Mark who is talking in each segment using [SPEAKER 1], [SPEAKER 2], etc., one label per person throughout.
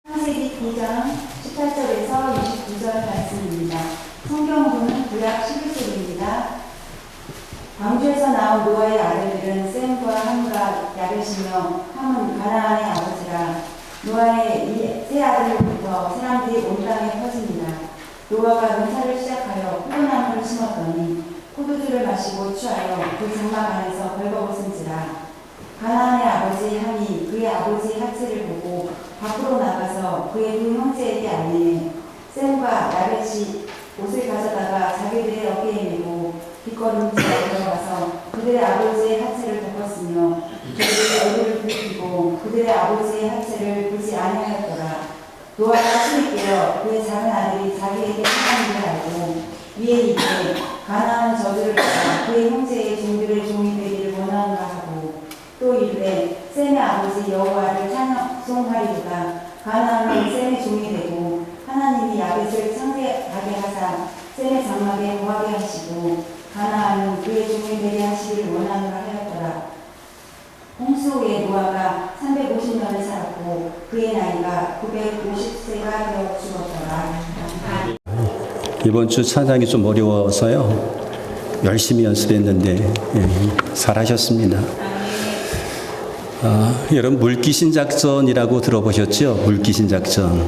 [SPEAKER 1] 창세기 9장 18절에서 29절 말씀입니다. 성경은 구약 11절입니다. 광주에서 나온 노아의 아들들은 셈과 함과 야벳이며 함은 가나안의 아버지라. 노아의 이 세 아들로부터 사람들이 온 땅에 퍼집니다. 노아가 농사를 시작하여 포도나무를 심었더니 포도주를 마시고 취하여 그 장막 안에서 벌거벗은지라. 가나안의 아버지 함이 그의 아버지 핫세를 보고 밖으로 나가서 그의 두 형제에게 알리니 셈과 야벳이 옷을 가져다가 자기들의 어깨에 메고 뒷걸음질에 들어가서 그들의 아버지의 핫세를 덮었으며 그들의 얼굴을 붉히고 그들의 아버지의 핫세를 보지 아니하였더라. 노아가 숨이 깨어 그의 작은 아들이 자기에게 행한 일을 알고 위에 이르되 가나안은 저주를 받아 그의 형제의 종들의 종이 되기를 원하노라 하고 또 이르되 셈의 아버지 여호와를 찬송하리로다. 가나안은 셈의 종이 되고 하나님이 야벳을 창대하게 하사 셈의 장막에 거하게 하시고 가나안은 그의 종이 되게 하시기를 원하노라 하였더라. 홍수 후에 노아가 350년을 살았고 그의 나이가 950세가 되어 죽었더라.
[SPEAKER 2] 이번 주 찬양이 좀 어려워서요. 열심히 연습했는데 잘하셨습니다. 여러분 물귀신 작전이라고 들어보셨죠? 물귀신 작전.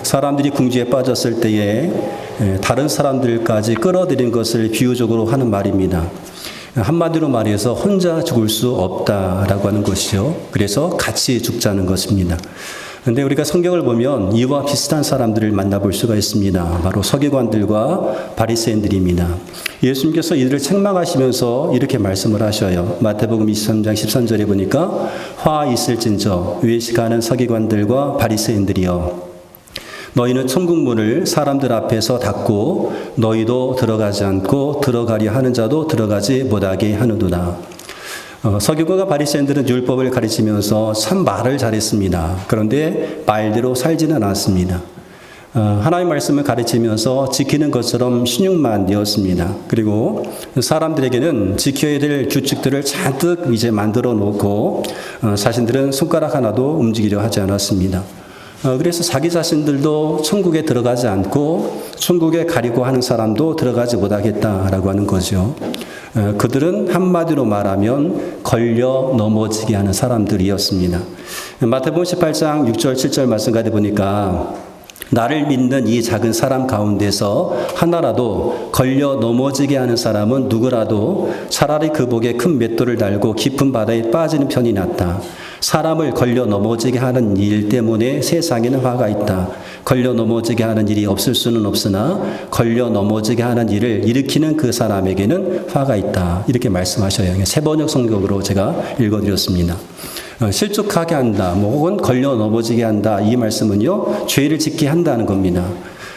[SPEAKER 2] 사람들이 궁지에 빠졌을 때에 다른 사람들까지 끌어들인 것을 비유적으로 하는 말입니다. 한마디로 말해서 혼자 죽을 수 없다라고 하는 것이죠. 그래서 같이 죽자는 것입니다. 그런데 우리가 성경을 보면 이와 비슷한 사람들을 만나볼 수가 있습니다. 바로 서기관들과 바리새인들입니다. 예수님께서 이들을 책망하시면서 이렇게 말씀을 하셔요. 마태복음 23장 13절에 보니까 화 있을진저 외식하는 서기관들과 바리새인들이여 너희는 천국 문을 사람들 앞에서 닫고 너희도 들어가지 않고 들어가려 하는 자도 들어가지 못하게 하는도다. 서기관과 바리새인들은 율법을 가르치면서 참 말을 잘했습니다. 그런데 말대로 살지는 않았습니다. 하나님의 말씀을 가르치면서 지키는 것처럼 신용만 되었습니다. 그리고 사람들에게는 지켜야 될 규칙들을 잔뜩 이제 만들어 놓고 자신들은 손가락 하나도 움직이려 하지 않았습니다. 그래서 자기 자신들도 천국에 들어가지 않고 천국에 가려고 하는 사람도 들어가지 못하겠다라고 하는 거죠. 그들은 한마디로 말하면 걸려 넘어지게 하는 사람들이었습니다. 마태복음 18장 6절 7절 말씀 가다 보니까 나를 믿는 이 작은 사람 가운데서 하나라도 걸려 넘어지게 하는 사람은 누구라도 차라리 그 복에 큰 맷돌을 달고 깊은 바다에 빠지는 편이 낫다. 사람을 걸려 넘어지게 하는 일 때문에 세상에는 화가 있다. 걸려 넘어지게 하는 일이 없을 수는 없으나 걸려 넘어지게 하는 일을 일으키는 그 사람에게는 화가 있다. 이렇게 말씀하셔요. 새 번역 성경으로 제가 읽어드렸습니다. 실족하게 한다, 혹은 걸려 넘어지게 한다. 이 말씀은요, 죄를 짓게 한다는 겁니다.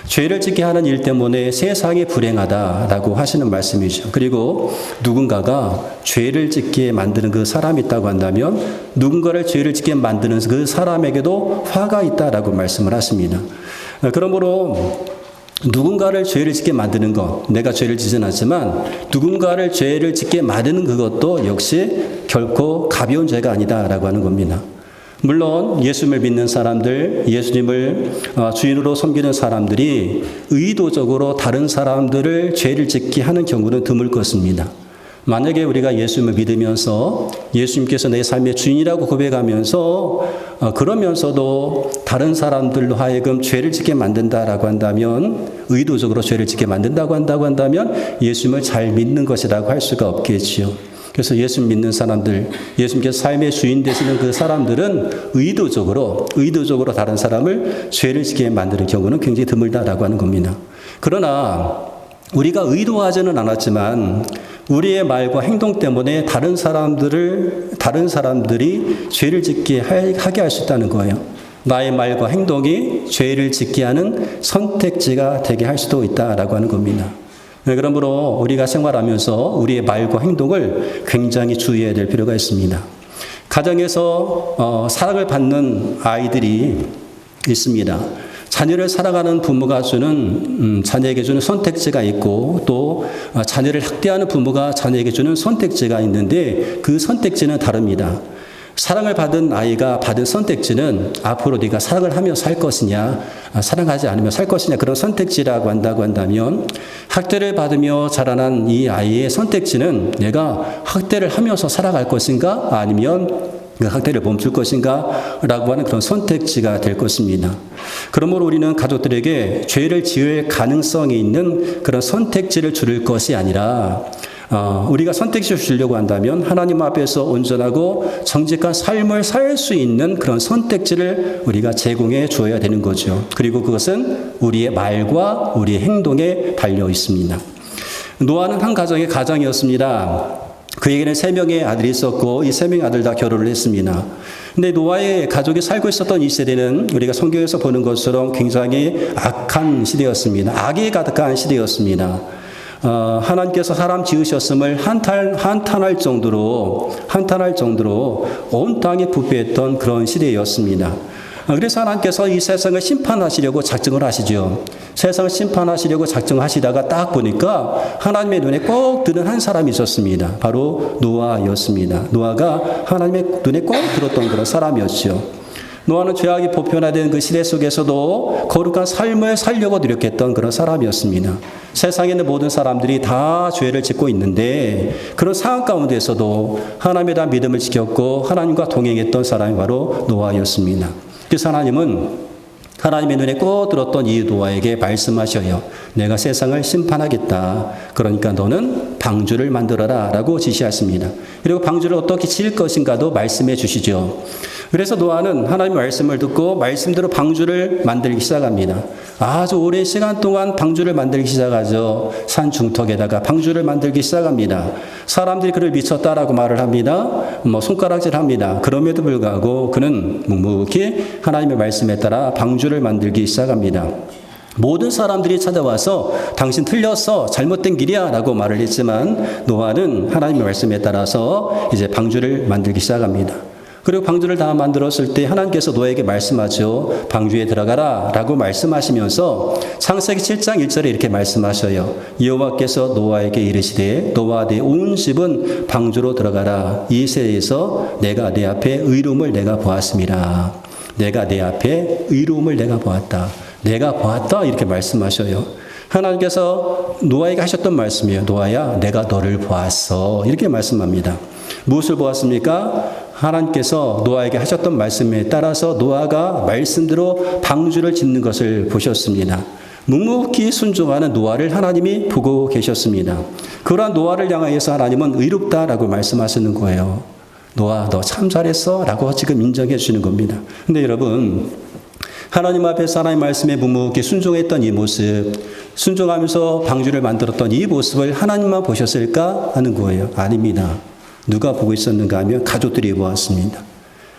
[SPEAKER 2] 죄를 짓게 하는 일 때문에 세상이 불행하다라고 하시는 말씀이죠. 그리고 누군가가 죄를 짓게 만드는 그 사람이 있다고 한다면 누군가를 죄를 짓게 만드는 그 사람에게도 화가 있다라고 말씀을 하십니다. 그러므로 누군가를 죄를 짓게 만드는 것, 내가 죄를 짓진 않지만 누군가를 죄를 짓게 만드는 그것도 역시 결코 가벼운 죄가 아니다라고 하는 겁니다. 물론 예수님을 믿는 사람들, 예수님을 주인으로 섬기는 사람들이 의도적으로 다른 사람들을 죄를 짓게 하는 경우는 드물 것입니다. 만약에 우리가 예수님을 믿으면서 예수님께서 내 삶의 주인이라고 고백하면서 그러면서도 다른 사람들로 하여금 죄를 짓게 만든다라고 한다면, 의도적으로 죄를 짓게 만든다고 한다면 예수님을 잘 믿는 것이라고 할 수가 없겠지요. 그래서 예수 믿는 사람들, 예수님께서 삶의 주인 되시는 그 사람들은 의도적으로 다른 사람을 죄를 짓게 만드는 경우는 굉장히 드물다라고 하는 겁니다. 그러나 우리가 의도하지는 않았지만 우리의 말과 행동 때문에 다른 사람들이 죄를 짓게 하게 할 수 있다는 거예요. 나의 말과 행동이 죄를 짓게 하는 선택지가 되게 할 수도 있다라고 하는 겁니다. 그러므로 우리가 생활하면서 우리의 말과 행동을 굉장히 주의해야 될 필요가 있습니다. 가정에서 사랑을 받는 아이들이 있습니다. 자녀를 사랑하는 부모가 주는 자녀에게 주는 선택지가 있고, 또 자녀를 학대하는 부모가 자녀에게 주는 선택지가 있는데 그 선택지는 다릅니다. 사랑을 받은 아이가 받은 선택지는 앞으로 네가 사랑을 하며 살 것이냐, 사랑하지 않으며 살 것이냐, 그런 선택지라고 한다면 학대를 받으며 자라난 이 아이의 선택지는 내가 학대를 하면서 살아갈 것인가, 아니면 그 학대를 멈출 것인가 라고 하는 그런 선택지가 될 것입니다. 그러므로 우리는 가족들에게 죄를 지을 가능성이 있는 그런 선택지를 줄 것이 아니라 우리가 선택지를 주려고 한다면 하나님 앞에서 온전하고 정직한 삶을 살 수 있는 그런 선택지를 우리가 제공해 주어야 되는 거죠. 그리고 그것은 우리의 말과 우리의 행동에 달려 있습니다. 노아는 한 가정의 가장이었습니다. 그에게는 3명의 아들이 있었고 이 3명의 아들 다 결혼을 했습니다. 근데 노아의 가족이 살고 있었던 이 세대는 우리가 성경에서 보는 것처럼 굉장히 악한 시대였습니다. 악이 가득한 시대였습니다. 하나님께서 사람 지으셨음을 한탄할 정도로 온 땅이 부패했던 그런 시대였습니다. 그래서 하나님께서 이 세상을 심판하시려고 작정을 하시죠. 세상을 심판하시려고 작정하시다가 딱 보니까 하나님의 눈에 꼭 드는 한 사람이 있었습니다. 바로 노아였습니다. 노아가 하나님의 눈에 꼭 들었던 그런 사람이었죠. 노아는 죄악이 보편화된 그 시대 속에서도 거룩한 삶을 살려고 노력했던 그런 사람이었습니다. 세상에 있는 모든 사람들이 다 죄를 짓고 있는데 그런 상황 가운데서도 하나님에 대한 믿음을 지켰고 하나님과 동행했던 사람이 바로 노아였습니다. 그래서 하나님은 하나님의 눈에 꼭 들었던 이 노아에게 말씀하셔요. 내가 세상을 심판하겠다. 그러니까 너는 방주를 만들어라 라고 지시하십니다. 그리고 방주를 어떻게 지을 것인가도 말씀해 주시죠. 그래서 노아는 하나님의 말씀을 듣고 말씀대로 방주를 만들기 시작합니다. 아주 오랜 시간 동안 방주를 만들기 시작하죠. 산 중턱에다가 방주를 만들기 시작합니다. 사람들이 그를 미쳤다라고 말을 합니다. 손가락질합니다. 그럼에도 불구하고 그는 묵묵히 하나님의 말씀에 따라 방주를 만들기 시작합니다. 모든 사람들이 찾아와서 당신 틀렸어, 잘못된 길이야 라고 말을 했지만 노아는 하나님의 말씀에 따라서 이제 방주를 만들기 시작합니다. 그리고 방주를 다 만들었을 때 하나님께서 노아에게 말씀하죠. 방주에 들어가라 라고 말씀하시면서 창세기 7장 1절에 이렇게 말씀하셔요. 여호와께서 노아에게 이르시되 너와 네 온 집은 방주로 들어가라. 이 세에서 내가 내 앞에 의로움을 내가 보았음이라. 내가 내 앞에 의로움을 내가 보았다. 내가 보았다 이렇게 말씀하셔요. 하나님께서 노아에게 하셨던 말씀이에요. 노아야 내가 너를 보았어 이렇게 말씀합니다. 무엇을 보았습니까? 하나님께서 노아에게 하셨던 말씀에 따라서 노아가 말씀대로 방주를 짓는 것을 보셨습니다. 묵묵히 순종하는 노아를 하나님이 보고 계셨습니다. 그러한 노아를 향하여서 하나님은 의롭다라고 말씀하시는 거예요. 노아 너 참 잘했어 라고 지금 인정해 주시는 겁니다. 근데 여러분 하나님 앞에서 하나님 말씀에 묵묵히 순종했던 이 모습, 순종하면서 방주를 만들었던 이 모습을 하나님만 보셨을까 하는 거예요. 아닙니다. 누가 보고 있었는가 하면 가족들이 보았습니다.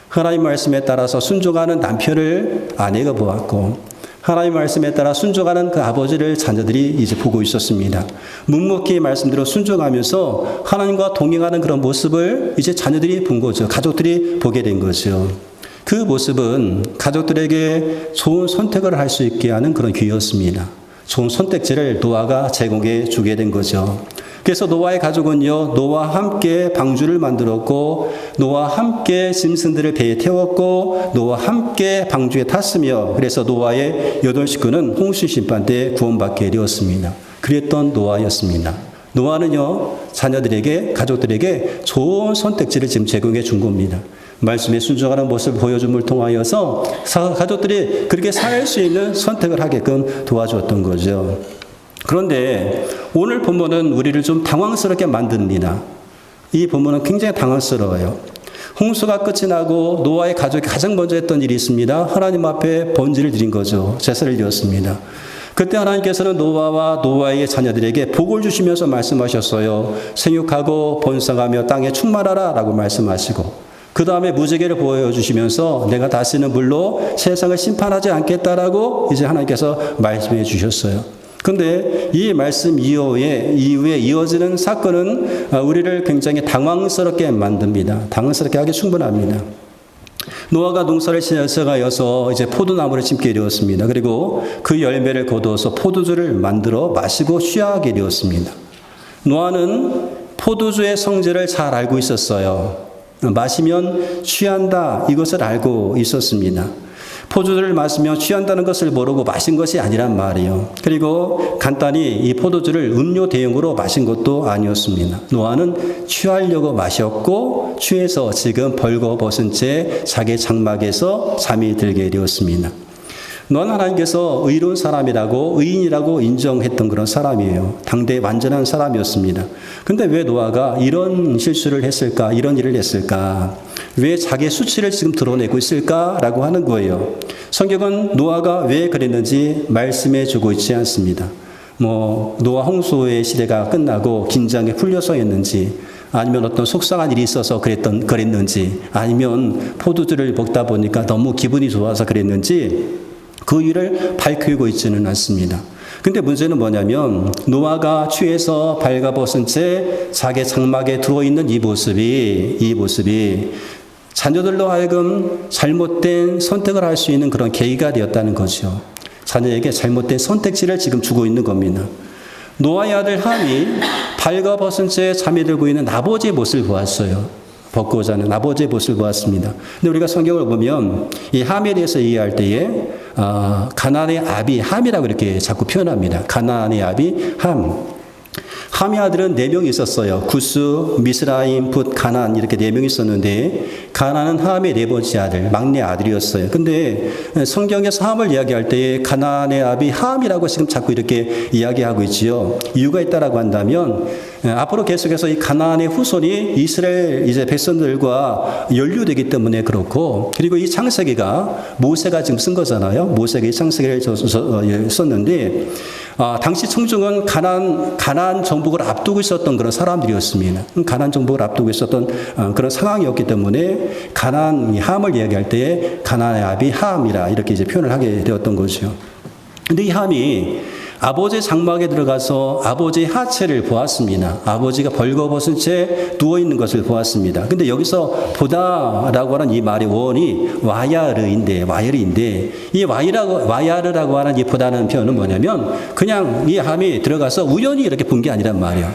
[SPEAKER 2] 하나님 말씀에 따라서 순종하는 남편을 아내가 보았고 하나님 말씀에 따라 순종하는 그 아버지를 자녀들이 이제 보고 있었습니다. 묵묵히 말씀대로 순종하면서 하나님과 동행하는 그런 모습을 이제 자녀들이 본 거죠. 가족들이 보게 된 거죠. 그 모습은 가족들에게 좋은 선택을 할 수 있게 하는 그런 기회였습니다. 좋은 선택지를 노아가 제공해 주게 된 거죠. 그래서 노아의 가족은요, 노아와 함께 방주를 만들었고, 노아와 함께 짐승들을 배에 태웠고, 노아와 함께 방주에 탔으며, 그래서 노아의 8 식구는 홍수 심판 때 구원받게 되었습니다. 그랬던 노아였습니다. 노아는요, 자녀들에게, 가족들에게 좋은 선택지를 지금 제공해 준 겁니다. 말씀에 순종하는 모습을 보여줌을 통하여서 가족들이 그렇게 살 수 있는 선택을 하게끔 도와주었던 거죠. 그런데 오늘 본문은 우리를 좀 당황스럽게 만듭니다. 이 본문은 굉장히 당황스러워요. 홍수가 끝이 나고 노아의 가족이 가장 먼저 했던 일이 있습니다. 하나님 앞에 번제를 드린 거죠. 제사를 드렸습니다. 그때 하나님께서는 노아와 노아의 자녀들에게 복을 주시면서 말씀하셨어요. 생육하고 번성하며 땅에 충만하라 라고 말씀하시고 그 다음에 무지개를 보여주시면서 내가 다시는 물로 세상을 심판하지 않겠다라고 이제 하나님께서 말씀해 주셨어요. 그런데 이 말씀 이후에 이어지는 사건은 우리를 굉장히 당황스럽게 만듭니다. 당황스럽게 하기 충분합니다. 노아가 농사를 시작하여서 이제 포도나무를 심게 되었습니다. 그리고 그 열매를 거두어서 포도주를 만들어 마시고 취하게 되었습니다. 노아는 포도주의 성질을 잘 알고 있었어요. 마시면 취한다 이것을 알고 있었습니다. 포도주를 마시며 취한다는 것을 모르고 마신 것이 아니란 말이에요. 그리고 간단히 이 포도주를 음료 대용으로 마신 것도 아니었습니다. 노아는 취하려고 마셨고 취해서 지금 벌거벗은 채 자기 장막에서 잠이 들게 되었습니다. 노아는 하나님께서 의로운 사람이라고 의인이라고 인정했던 그런 사람이에요. 당대의 완전한 사람이었습니다. 근데 왜 노아가 이런 실수를 했을까? 이런 일을 했을까? 왜 자기의 수치를 지금 드러내고 있을까라고 하는 거예요. 성경은 노아가 왜 그랬는지 말씀해 주고 있지 않습니다. 노아 홍수의 시대가 끝나고 긴장에 풀려서 했는지, 아니면 어떤 속상한 일이 있어서 그랬는지, 아니면 포도주를 먹다 보니까 너무 기분이 좋아서 그랬는지, 그 이유를 밝히고 있지는 않습니다. 근데 문제는 뭐냐면 노아가 취해서 발가벗은 채 자기 장막에 들어있는 이 모습이 자녀들로 하여금 잘못된 선택을 할 수 있는 그런 계기가 되었다는 거죠. 자녀에게 잘못된 선택지를 지금 주고 있는 겁니다. 노아의 아들 함이 발가벗은 채 잠이 들고 있는 아버지의 모습을 보았어요. 벗고 자는 아버지의 모습을 보았습니다. 근데 우리가 성경을 보면 이 함에 대해서 이해할 때에 가나안의 아비 함이라고 이렇게 자꾸 표현합니다. 가나안의 아비 함. 함의 아들은 4명이 있었어요. 구스, 미스라임, 붓, 가나안 이렇게 4명이 있었는데 가나안은 함의 4번째 아들, 막내 아들이었어요. 근데 성경에서 함을 이야기할 때 가나안의 아비 함이라고 지금 자꾸 이렇게 이야기하고 있지요. 이유가 있다라고 한다면 앞으로 계속해서 이 가나안의 후손이 이스라엘 이제 백성들과 연루되기 때문에 그렇고, 그리고 이 창세기가 모세가 지금 쓴 거잖아요. 모세가 이 창세기를 썼는데 당시 청중은 가나안 정복을 앞두고 있었던 그런 사람들이었습니다. 가나안 정복을 앞두고 있었던 그런 상황이었기 때문에 가나안 함을 이야기할 때 가나안의 아비 함이라 이렇게 이제 표현을 하게 되었던 거죠. 근데 이 함이 아버지의 장막에 들어가서 아버지의 하체를 보았습니다. 아버지가 벌거벗은 채 누워있는 것을 보았습니다. 근데 여기서 보다라고 하는 이 말의 원이 와야르인데 이 와야르라고 하는 이 보다는 표현은 뭐냐면 그냥 이 함이 들어가서 우연히 이렇게 본 게 아니란 말이에요.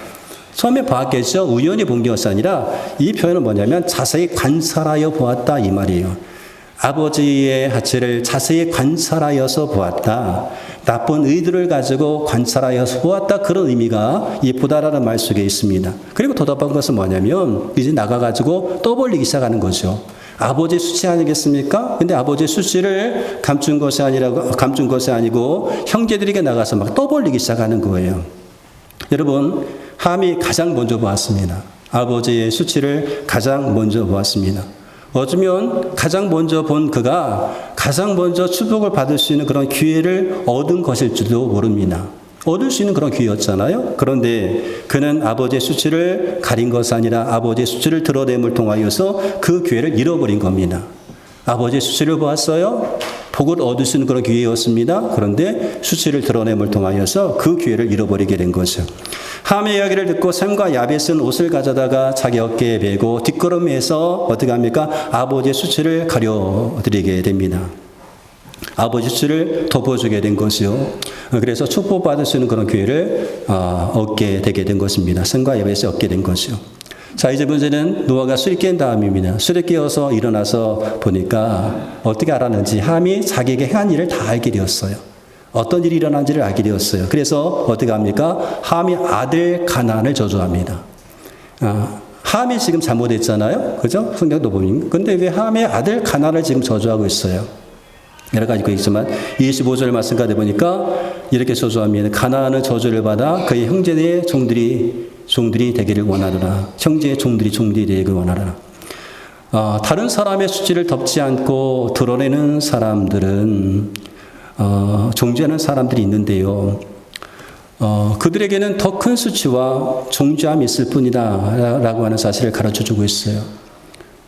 [SPEAKER 2] 처음에 봤겠죠. 우연히 본 것이 아니라 이 표현은 뭐냐면 자세히 관찰하여 보았다 이 말이에요. 아버지의 하체를 자세히 관찰하여서 보았다. 나쁜 의도를 가지고 관찰하여서 보았다. 그런 의미가 이 보다라는 말 속에 있습니다. 그리고 더 답한 것은 뭐냐면 이제 나가가지고 떠벌리기 시작하는 거죠. 아버지의 수치 아니겠습니까? 근데 아버지의 수치를 감춘 것이 아니고 형제들에게 나가서 막 떠벌리기 시작하는 거예요. 여러분, 함이 가장 먼저 보았습니다. 아버지의 수치를 가장 먼저 보았습니다. 어쩌면 가장 먼저 본 그가 가장 먼저 축복을 받을 수 있는 그런 기회를 얻은 것일지도 모릅니다. 얻을 수 있는 그런 기회였잖아요. 그런데 그는 아버지의 수치를 가린 것이 아니라 아버지의 수치를 드러냄을 통하여서 그 기회를 잃어버린 겁니다. 아버지의 수치를 보았어요. 복을 얻을 수 있는 그런 기회였습니다. 그런데 수치를 드러냄을 통하여서 그 기회를 잃어버리게 된 거죠. 함의 이야기를 듣고 샘과 야벳은 옷을 가져다가 자기 어깨에 메고 뒷걸음에서 어떻게 합니까? 아버지의 수치를 가려드리게 됩니다. 아버지 수치를 덮어주게 된 것이요. 그래서 축복받을 수 있는 그런 기회를 얻게 되게 된 것입니다. 샘과 야벳이 얻게 된 것이요. 자, 이제 문제는 노아가 술이 깬 다음입니다. 술에 깨어서 일어나서 보니까 어떻게 알았는지 함이 자기에게 행한 일을 다 알게 되었어요. 어떤 일이 일어난지를 알게 되었어요. 그래서 어떻게 합니까? 함이 아들 가나안을 저주합니다. 함이 지금 잘못했잖아요. 그죠? 성경도 보면. 근데 왜 함의 아들 가나안을 지금 저주하고 있어요? 여러 가지 있지만 25절 말씀 가다 보니까 이렇게 저주합니다. 가나안은 저주를 받아 그의 형제의 종들이 되기를 원하노라. 형제의 종들이 되기를 원하노라. 다른 사람의 수치를 덮지 않고 드러내는 사람들은 정죄하는 사람들이 있는데요. 그들에게는 더 큰 수치와 정죄함이 있을 뿐이다 라고 하는 사실을 가르쳐주고 있어요.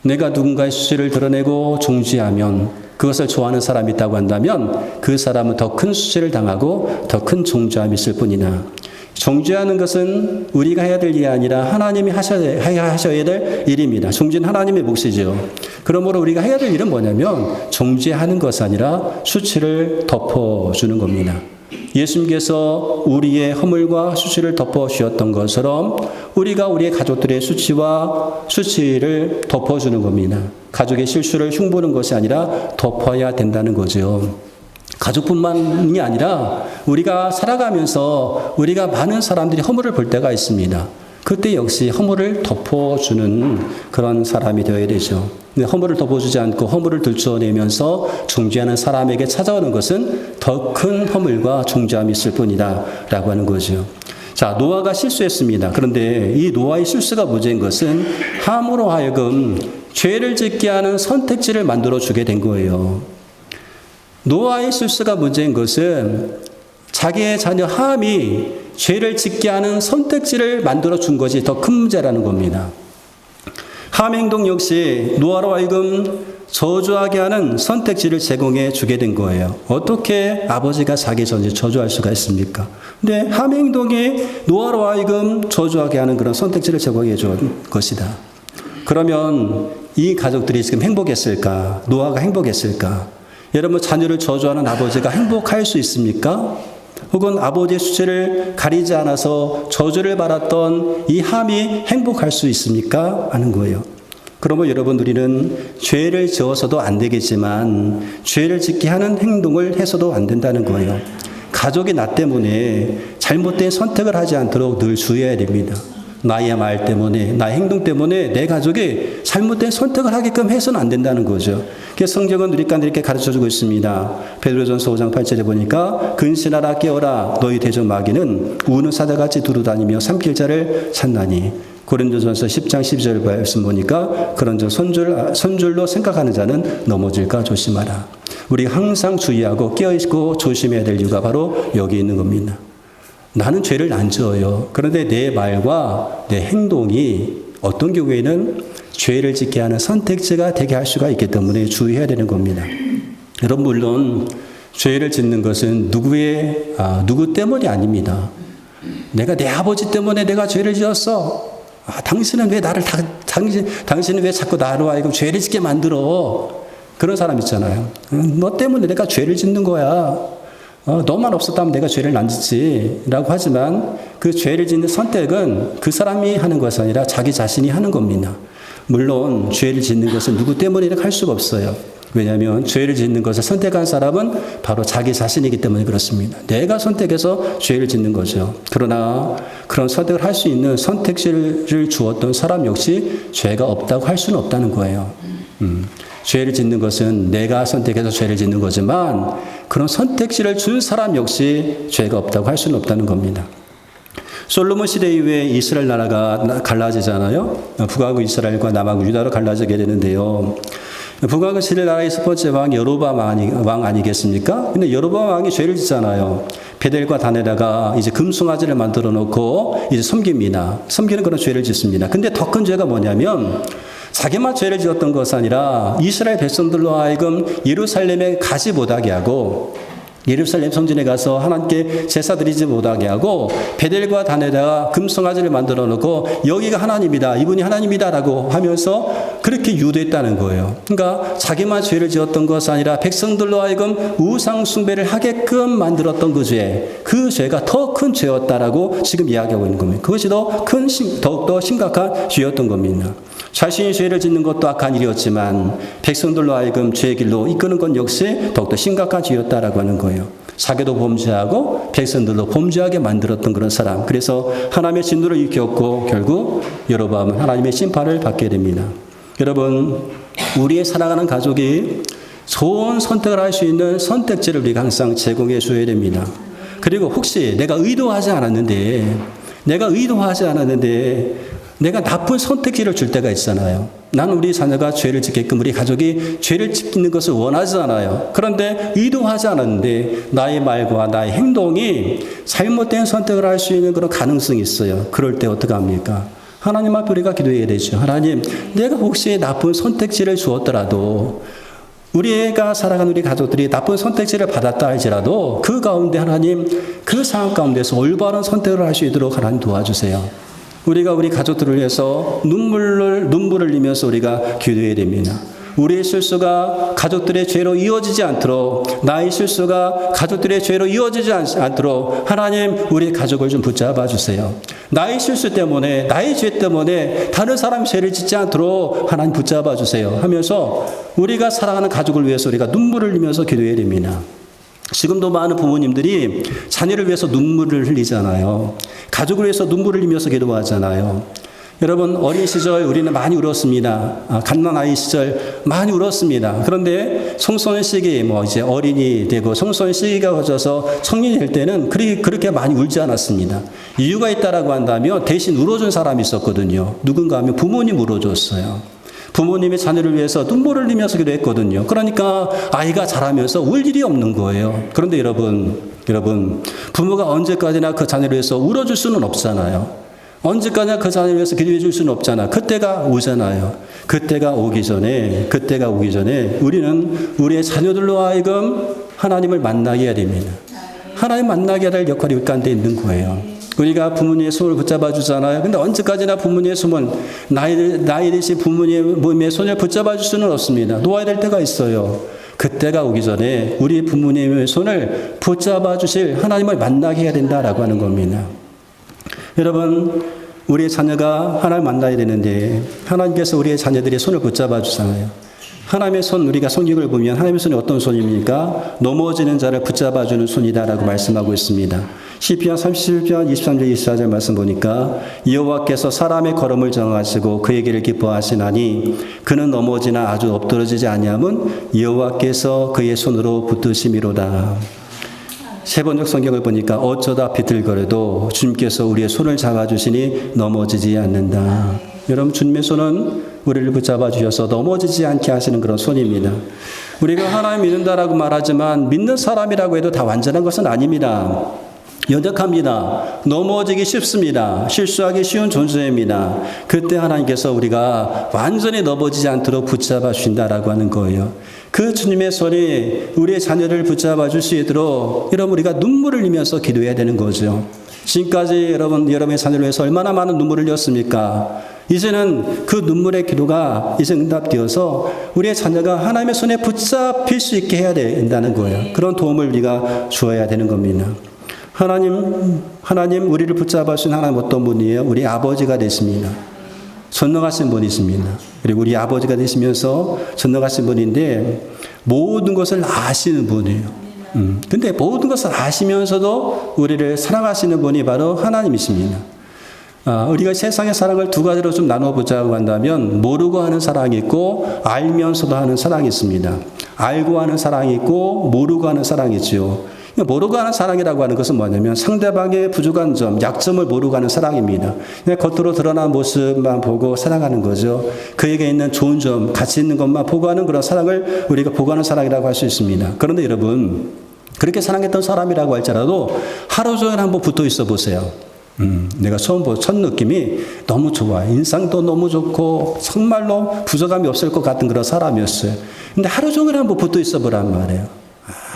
[SPEAKER 2] 내가 누군가의 수치를 드러내고 정죄하면 그것을 좋아하는 사람이 있다고 한다면 그 사람은 더 큰 수치를 당하고 더 큰 정죄함이 있을 뿐이나, 정죄하는 것은 우리가 해야 될 일이 아니라 하나님이 하셔야 될 일입니다. 정죄는 하나님의 몫이죠. 그러므로 우리가 해야 될 일은 뭐냐면 정죄하는 것이 아니라 수치를 덮어주는 겁니다. 예수님께서 우리의 허물과 수치를 덮어주셨던 것처럼 우리가 우리의 가족들의 수치를 덮어주는 겁니다. 가족의 실수를 흉보는 것이 아니라 덮어야 된다는 거죠. 가족뿐만이 아니라 우리가 살아가면서 우리가 많은 사람들이 허물을 볼 때가 있습니다. 그때 역시 허물을 덮어주는 그런 사람이 되어야 되죠. 근데 허물을 덮어주지 않고 허물을 들춰내면서 중재하는 사람에게 찾아오는 것은 더 큰 허물과 중재함이 있을 뿐이다 라고 하는 거죠. 자, 노아가 실수했습니다. 그런데 이 노아의 실수가 문제인 것은 함으로 하여금 죄를 짓게 하는 선택지를 만들어주게 된 거예요. 노아의 실수가 문제인 것은 자기의 자녀 함이 죄를 짓게 하는 선택지를 만들어준 것이 더 큰 문제라는 겁니다. 함 행동 역시 노아로 하여금 저주하게 하는 선택지를 제공해 주게 된 거예요. 어떻게 아버지가 자기 전지 저주할 수가 있습니까? 근데 함 행동이 노아로 하여금 저주하게 하는 그런 선택지를 제공해 준 것이다. 그러면 이 가족들이 지금 행복했을까? 노아가 행복했을까? 여러분, 자녀를 저주하는 아버지가 행복할 수 있습니까? 혹은 아버지의 수치를 가리지 않아서 저주를 받았던 이 함이 행복할 수 있습니까? 하는 거예요. 그러면 여러분, 우리는 죄를 지어서도 안 되겠지만 죄를 짓게 하는 행동을 해서도 안 된다는 거예요. 가족이 나 때문에 잘못된 선택을 하지 않도록 늘 주의해야 됩니다. 나의 말 때문에, 나의 행동 때문에 내 가족이 잘못된 선택을 하게끔 해서는 안 된다는 거죠. 그래서 성경은 우리 가운데 이렇게 가르쳐주고 있습니다. 베드로전서 5장 8절에 보니까 근신하라 깨어라 너희 대적 마귀는 우는 사자같이 두루다니며 삼킬 자를 찾나니. 고린도전서 10장 12절 말씀 보니까 그런 손줄로 생각하는 자는 넘어질까 조심하라. 우리 항상 주의하고 깨어있고 조심해야 될 이유가 바로 여기 있는 겁니다. 나는 죄를 안 지어요. 그런데 내 말과 내 행동이 어떤 경우에는 죄를 짓게 하는 선택지가 되게 할 수가 있기 때문에 주의해야 되는 겁니다. 여러분, 물론 죄를 짓는 것은 누구 때문이 아닙니다. 내가 내 아버지 때문에 내가 죄를 지었어. 당신은 왜 당신은 왜 자꾸 나로 하여금 죄를 짓게 만들어? 그런 사람 있잖아요. 너 때문에 내가 죄를 짓는 거야. 너만 없었다면 내가 죄를 안 짓지 라고 하지만 그 죄를 짓는 선택은 그 사람이 하는 것이 아니라 자기 자신이 하는 겁니다. 물론 죄를 짓는 것은 누구 때문이라고 할 수가 없어요. 왜냐하면 죄를 짓는 것을 선택한 사람은 바로 자기 자신이기 때문에 그렇습니다. 내가 선택해서 죄를 짓는 거죠. 그러나 그런 선택을 할 수 있는 선택지를 주었던 사람 역시 죄가 없다고 할 수는 없다는 거예요. 죄를 짓는 것은 내가 선택해서 죄를 짓는 거지만 그런 선택지를 준 사람 역시 죄가 없다고 할 수는 없다는 겁니다. 솔로몬 시대 이후에 이스라엘 나라가 갈라지잖아요. 북하고 이스라엘과 남하고 유다로 갈라지게 되는데요. 북하고 이스라엘 나라의 첫 번째 왕이 여로보암 왕 아니겠습니까? 근데 여로보암 왕이 죄를 짓잖아요. 베델과 단에다가 이제 금송아지를 만들어 놓고 이제 섬깁니다. 섬기는 그런 죄를 짓습니다. 근데 더 큰 죄가 뭐냐면 자기만 죄를 지었던 것이 아니라 이스라엘 백성들로 하여금 예루살렘에 가지 못하게 하고 예루살렘 성전에 가서 하나님께 제사 드리지 못하게 하고 베델과 단에다가 금송아지를 만들어 놓고 여기가 하나님이다, 이분이 하나님이다 라고 하면서 그렇게 유도했다는 거예요. 그러니까 자기만 죄를 지었던 것이 아니라 백성들로 하여금 우상 숭배를 하게끔 만들었던 그 죄가 더 큰 죄였다라고 지금 이야기하고 있는 겁니다. 그것이 더욱더 심각한 죄였던 겁니다. 자신이 죄를 짓는 것도 악한 일이었지만 백성들로 하여금 죄의 길로 이끄는 건 역시 더욱더 심각한 죄였다라고 하는 거예요. 자기도 범죄하고 백성들도 범죄하게 만들었던 그런 사람. 그래서 하나님의 진노를 일으켰고 결국 여로보암은 하나님의 심판을 받게 됩니다. 여러분, 우리의 사랑하는 가족이 좋은 선택을 할 수 있는 선택지를 우리가 항상 제공해 줘야 됩니다. 그리고 혹시 내가 의도하지 않았는데 내가 나쁜 선택지를 줄 때가 있잖아요. 나는 우리 자녀가 죄를 짓게끔 우리 가족이 죄를 짓는 것을 원하지 않아요. 그런데 의도하지 않았는데 나의 말과 나의 행동이 잘못된 선택을 할 수 있는 그런 가능성이 있어요. 그럴 때 어떻게 합니까? 하나님 앞에 우리가 기도해야 되죠. 하나님, 내가 혹시 나쁜 선택지를 주었더라도 우리가 살아가는 우리 가족들이 나쁜 선택지를 받았다 할지라도 그 가운데 하나님, 그 상황 가운데서 올바른 선택을 할 수 있도록 하나님 도와주세요. 우리가 우리 가족들을 위해서 눈물을 흘리면서 우리가 기도해야 됩니다. 우리의 실수가 가족들의 죄로 이어지지 않도록, 나의 실수가 가족들의 죄로 이어지지 않도록 하나님 우리의 가족을 좀 붙잡아 주세요. 나의 실수 때문에, 나의 죄 때문에 다른 사람이 죄를 짓지 않도록 하나님 붙잡아 주세요 하면서 우리가 사랑하는 가족을 위해서 우리가 눈물을 흘리면서 기도해야 됩니다. 지금도 많은 부모님들이 자녀를 위해서 눈물을 흘리잖아요. 가족을 위해서 눈물을 흘리면서 기도하잖아요. 여러분, 어린 시절 우리는 많이 울었습니다. 갓난아이 시절 많이 울었습니다. 그런데 청소년 시기, 이제 어린이 되고 청소년 시기가 거쳐서 성인이 될 때는 그렇게 많이 울지 않았습니다. 이유가 있다라고 한다면 대신 울어준 사람이 있었거든요. 누군가 하면 부모님 울어줬어요. 부모님의 자녀를 위해서 눈물을 흘리면서 기도했거든요. 그러니까 아이가 자라면서 울 일이 없는 거예요. 그런데 여러분, 부모가 언제까지나 그 자녀를 위해서 울어줄 수는 없잖아요. 언제까지나 그 자녀를 위해서 기도해 줄 수는 없잖아. 그때가 오잖아요. 그때가 오기 전에 우리는 우리의 자녀들로 하여금 하나님을 만나게 해야 됩니다. 하나님 만나게 할 역할이 우리 가운데 있는 거예요. 우리가 부모님의 손을 붙잡아 주잖아요. 근데 언제까지나 부모님의 손은 나이 드신 부모님의 손을 붙잡아 줄 수는 없습니다. 놓아야 될 때가 있어요. 그때가 오기 전에 우리 부모님의 손을 붙잡아 주실 하나님을 만나게 해야 된다라고 하는 겁니다. 여러분, 우리의 자녀가 하나님을 만나야 되는데 하나님께서 우리의 자녀들의 손을 붙잡아 주잖아요. 하나님의 손, 우리가 성경을 보면 하나님의 손이 어떤 손입니까? 넘어지는 자를 붙잡아 주는 손이다라고 말씀하고 있습니다. 시편 37편 23절 24절 말씀 보니까 여호와께서 사람의 걸음을 정하시고 그의 길을 기뻐하시나니 그는 넘어지나 아주 엎드러지지 아니함은 여호와께서 그의 손으로 붙드심이로다. 세번역 성경을 보니까 어쩌다 비틀거려도 주님께서 우리의 손을 잡아주시니 넘어지지 않는다. 여러분, 주님의 손은 우리를 붙잡아 주셔서 넘어지지 않게 하시는 그런 손입니다. 우리가 하나님 믿는다라고 말하지만 믿는 사람이라고 해도 다 완전한 것은 아닙니다. 연약합니다. 넘어지기 쉽습니다. 실수하기 쉬운 존재입니다. 그때 하나님께서 우리가 완전히 넘어지지 않도록 붙잡아 주신다라고 하는 거예요. 그 주님의 손이 우리의 자녀를 붙잡아 줄 수 있도록 여러분, 우리가 눈물을 흘리면서 기도해야 되는 거죠. 지금까지 여러분의 자녀를 위해서 얼마나 많은 눈물을 흘렸습니까? 이제는 그 눈물의 기도가 이제 응답되어서 우리의 자녀가 하나님의 손에 붙잡힐 수 있게 해야 된다는 거예요. 그런 도움을 우리가 주어야 되는 겁니다. 하나님 우리를 붙잡아 주신 하나님 어떤 분이에요? 우리 아버지가 되십니다. 전능하신 분이십니다. 그리고 우리 아버지가 되시면서 전능하신 분인데 모든 것을 아시는 분이에요. 근데 모든 것을 아시면서도 우리를 사랑하시는 분이 바로 하나님이십니다. 우리가 세상의 사랑을 두 가지로 좀 나눠보자고 한다면 모르고 하는 사랑이 있고 알면서도 하는 사랑이 있습니다. 알고 하는 사랑이 있고 모르고 하는 사랑이 있죠. 모르고 하는 사랑이라고 하는 것은 뭐냐면 상대방의 부족한 점, 약점을 모르고 하는 사랑입니다. 그냥 겉으로 드러난 모습만 보고 사랑하는 거죠. 그에게 있는 좋은 점, 가치 있는 것만 보고하는 그런 사랑을 우리가 보고하는 사랑이라고 할 수 있습니다. 그런데 여러분, 그렇게 사랑했던 사람이라고 할지라도 하루 종일 한번 붙어 있어 보세요. 내가 처음 본 첫 느낌이 너무 좋아. 인상도 너무 좋고 정말로 부족함이 없을 것 같은 그런 사람이었어요. 근데 하루 종일 한번 붙어 있어 보란 말이에요.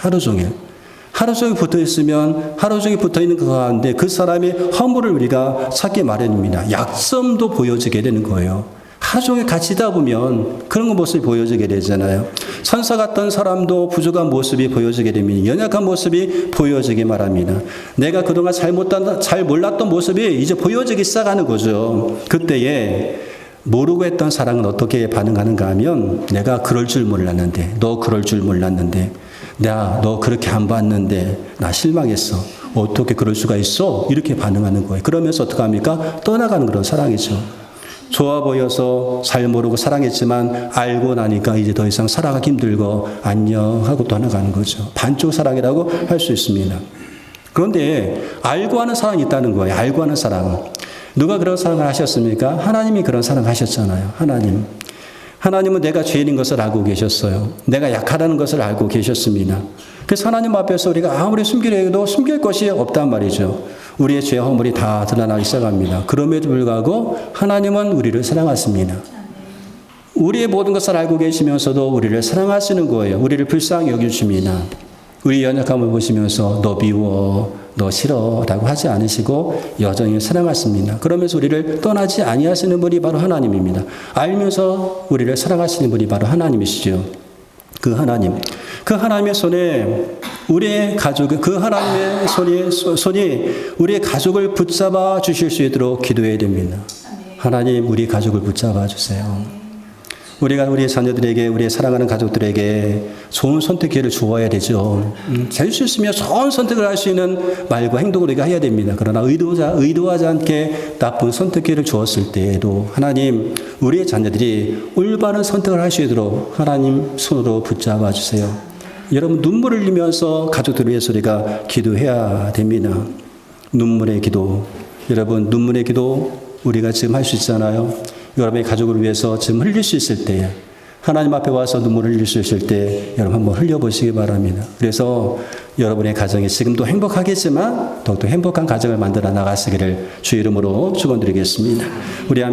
[SPEAKER 2] 하루 종일 붙어 있으면 하루 종일 붙어 있는 그 가운데 그 사람의 허물을 우리가 찾기 마련입니다. 약점도 보여지게 되는 거예요. 하루 종일 같이 있다 보면 그런 모습이 보여지게 되잖아요. 천사 같던 사람도 부족한 모습이 보여지게 됩니다. 연약한 모습이 보여지기 말합니다. 내가 그동안 잘 몰랐던 모습이 이제 보여지기 시작하는 거죠. 그때에 모르고 했던 사랑은 어떻게 반응하는가 하면 내가 그럴 줄 몰랐는데, 너 그럴 줄 몰랐는데, 내가 너 그렇게 안 봤는데 나 실망했어. 어떻게 그럴 수가 있어? 이렇게 반응하는 거예요. 그러면서 어떻게 합니까? 떠나가는 그런 사랑이죠. 좋아 보여서 잘 모르고 사랑했지만 알고 나니까 이제 더 이상 사랑하기 힘들고 안녕 하고 떠나가는 거죠. 반쪽 사랑이라고 할 수 있습니다. 그런데 알고 하는 사랑이 있다는 거예요. 알고 하는 사랑. 누가 그런 사랑을 하셨습니까? 하나님이 그런 사랑을 하셨잖아요. 하나님은 내가 죄인인 것을 알고 계셨어요. 내가 약하다는 것을 알고 계셨습니다. 그래서 하나님 앞에서 우리가 아무리 숨기려 해도 숨길 것이 없단 말이죠. 우리의 죄 허물이 다 드러나기 시작합니다. 그럼에도 불구하고 하나님은 우리를 사랑하십니다. 우리의 모든 것을 알고 계시면서도 우리를 사랑하시는 거예요. 우리를 불쌍히 여겨주십니다. 우리 연약함을 보시면서 너 미워, 너 싫어 라고 하지 않으시고 여전히 사랑하십니다. 그러면서 우리를 떠나지 아니하시는 분이 바로 하나님입니다. 알면서 우리를 사랑하시는 분이 바로 하나님이시죠. 그 하나님의 손에 우리의 가족, 그 하나님의 손이 우리의 가족을 붙잡아 주실 수 있도록 기도해야 됩니다. 하나님, 우리 가족을 붙잡아 주세요. 우리가 우리의 자녀들에게, 우리의 사랑하는 가족들에게 좋은 선택 기회를 주어야 되죠. 될 수 있으면 좋은 선택을 할 수 있는 말과 행동을 우리가 해야 됩니다. 그러나 의도하지 않게 나쁜 선택 기회를 주었을 때에도 하나님, 우리의 자녀들이 올바른 선택을 할 수 있도록 하나님 손으로 붙잡아 주세요. 여러분, 눈물을 흘리면서 가족들을 위해서 우리가 기도해야 됩니다. 눈물의 기도. 여러분, 눈물의 기도 우리가 지금 할 수 있잖아요. 여러분의 가족을 위해서 지금 흘릴 수 있을 때, 하나님 앞에 와서 눈물을 흘릴 수 있을 때 여러분 한번 흘려보시기 바랍니다. 그래서 여러분의 가정이 지금도 행복하겠지만 더욱더 행복한 가정을 만들어 나가시기를 주 이름으로 축원드리겠습니다. 우리